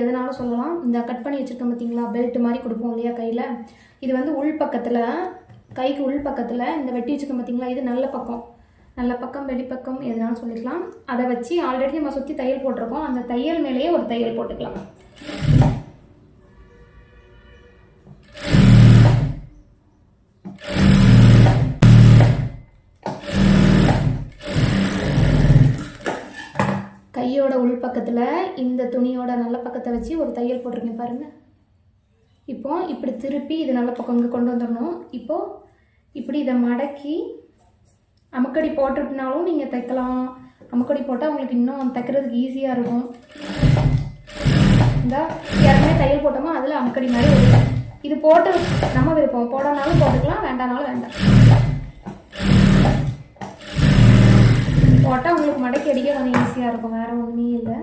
எதனாலும் சொல்லலாம். இந்த கட் பண்ணி வச்சுருக்கோம் பார்த்தீங்களா, பெல்ட் மாதிரி கொடுப்போம் இல்லையா கையில், இது வந்து உள் பக்கத்தில், கைக்கு உள் பக்கத்தில் இந்த வெட்டி வச்சுருக்கோம் பார்த்தீங்களா, இது நல்ல பக்கம் வெளிப்பக்கம் எதனாலும் சொல்லிக்கலாம். அதை வச்சு ஆல்ரெடி நம்ம சுற்றி தையல் போட்டிருக்கோம், அந்த தையல் மேலேயே ஒரு தையல் போட்டுக்கலாம். கையோட உள் பக்கத்தில் இந்த துணியோட நல்ல பக்கத்தை வச்சு ஒரு தையல் போட்டிருக்கேன் பாருங்கள். இப்போ இப்படி திருப்பி இது நல்ல பக்கம் இங்கே கொண்டு வந்துடணும். இப்போது இப்படி இதை மடக்கி அமுக்கடி போட்டுட்டுனாலும் நீங்கள் தைக்கலாம். அமுக்கடி போட்டால் உங்களுக்கு இன்னும் தைக்கிறதுக்கு ஈஸியாக இருக்கும். இந்த ஏற்கனவே தையல் போட்டோமா அதில் அமுக்கடி மாதிரி வரும். இது போட்டு நம்ம விருப்பம், போடனாலும் போட்டுக்கலாம், வேண்டானாலும் வேண்டாம். போட்டால் உங்களுக்கு மடக்கி அடிக்க கொஞ்சம் ஈஸியாக இருக்கும், வேறு ஒன்றுமே இல்லை.